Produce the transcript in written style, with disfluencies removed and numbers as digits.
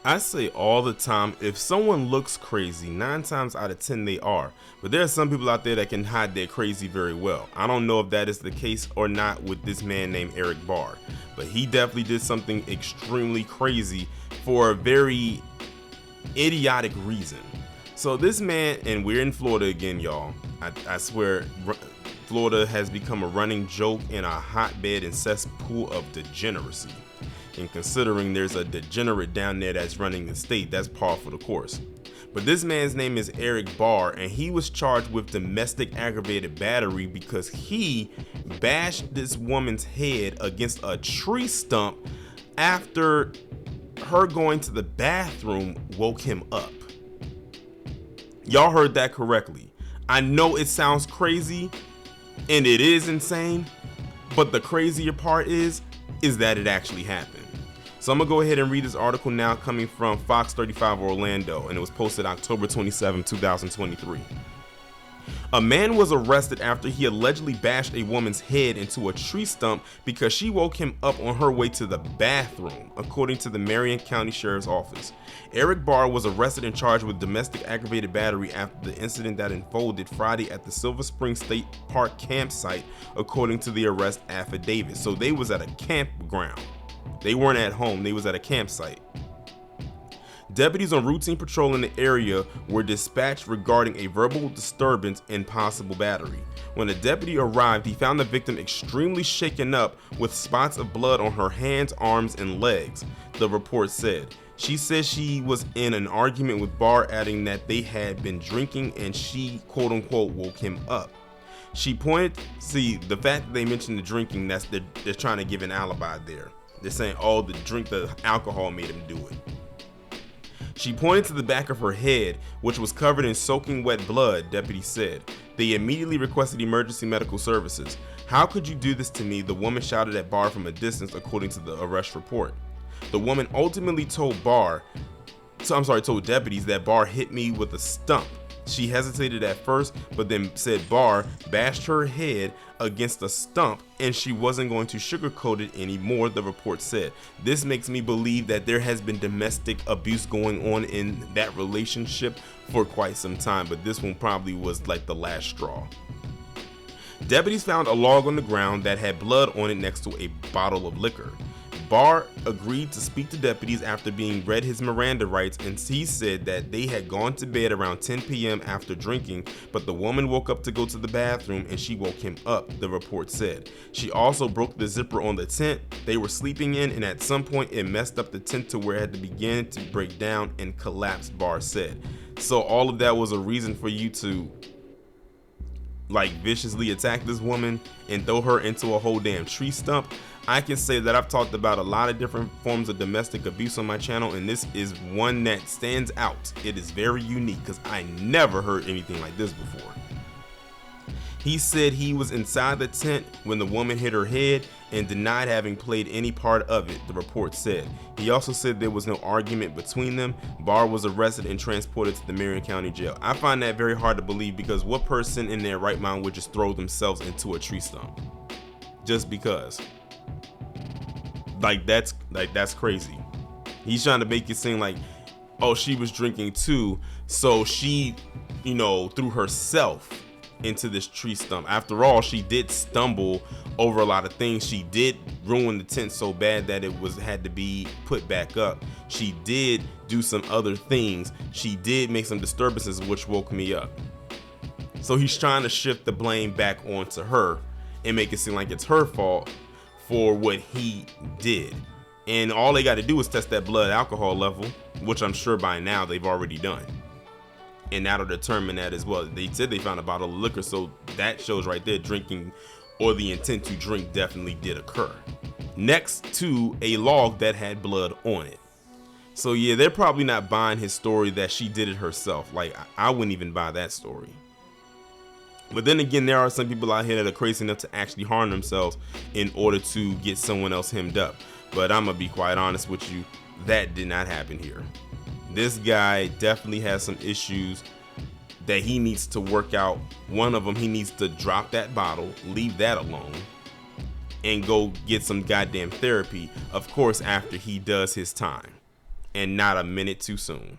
I say all the time, if someone looks crazy, 9 times out of 10 they are. But there are some people out there that can hide their crazy very well. I don't know if that is the case or not with this man named Eric Barr, but he definitely did something extremely crazy for a very idiotic reason. So this man, and we're in Florida again, y'all. I swear, Florida has become a running joke and a hotbed and cesspool of degeneracy. And considering there's a degenerate down there that's running the state, that's par for the course. But this man's name is Eric Barr, and he was charged with domestic aggravated battery because he bashed this woman's head against a tree stump after her going to the bathroom woke him up. Y'all heard that correctly. I know it sounds crazy, and it is insane, but the crazier part is that it actually happened. So I'm gonna go ahead and read this article now, coming from Fox 35 Orlando, and it was posted October 27, 2023. A man was arrested after he allegedly bashed a woman's head into a tree stump because she woke him up on her way to the bathroom, according to the Marion County Sheriff's Office. Eric Barr was arrested and charged with domestic aggravated battery after the incident that unfolded Friday at the Silver Spring State Park campsite, according to the arrest affidavit. So they was at a campground. They weren't at home, they was at a campsite. Deputies on routine patrol in the area were dispatched regarding a verbal disturbance and possible battery. When the deputy arrived, he found the victim extremely shaken up with spots of blood on her hands, arms, and legs, the report said. She said she was in an argument with Barr, adding that they had been drinking and she quote unquote woke him up. She pointed, the fact that they mentioned the drinking, they're trying to give an alibi there. They're saying, oh, the alcohol made him do it. She pointed to the back of her head, which was covered in soaking wet blood, deputies said. They immediately requested emergency medical services. How could you do this to me? The woman shouted at Barr from a distance, according to the arrest report. The woman ultimately told deputies that Barr hit me with a stump. She hesitated at first, but then said Barr bashed her head against a stump and she wasn't going to sugarcoat it anymore, the report said. This makes me believe that there has been domestic abuse going on in that relationship for quite some time, but this one probably was like the last straw. Deputies found a log on the ground that had blood on it next to a bottle of liquor. Barr agreed to speak to deputies after being read his Miranda rights, and he said that they had gone to bed around 10 p.m. after drinking, but the woman woke up to go to the bathroom and she woke him up, the report said. She also broke the zipper on the tent they were sleeping in, and at some point it messed up the tent to where it had to begin to break down and collapse, Barr said. So all of that was a reason for you to viciously attack this woman and throw her into a whole damn tree stump. I can say that I've talked about a lot of different forms of domestic abuse on my channel, and this is one that stands out. It is very unique because I never heard anything like this before. He said he was inside the tent when the woman hit her head and denied having played any part of it, the report said. He also said there was no argument between them. Barr was arrested and transported to the Marion County Jail. I find that very hard to believe, because what person in their right mind would just throw themselves into a tree stump just because? That's crazy. He's trying to make it seem like, oh, she was drinking too, so she, threw herself into this tree stump. After all, she did stumble over a lot of things. She did ruin the tent so bad that it had to be put back up. She did do some other things. She did make some disturbances which woke me up. So he's trying to shift the blame back onto her and make it seem like it's her fault for what he did. And all they got to do is test that blood alcohol level, which I'm sure by now they've already done, and that'll determine that as well. They said they found a bottle of liquor, so that shows right there drinking, or the intent to drink, definitely did occur, next to a log that had blood on it. So yeah, they're probably not buying his story that she did it herself. I wouldn't even buy that story. But then again, there are some people out here that are crazy enough to actually harm themselves in order to get someone else hemmed up. But I'm gonna be quite honest with you, that did not happen here. This guy definitely has some issues that he needs to work out. One of them, he needs to drop that bottle, leave that alone, and go get some goddamn therapy, of course, after he does his time. and not a minute too soon.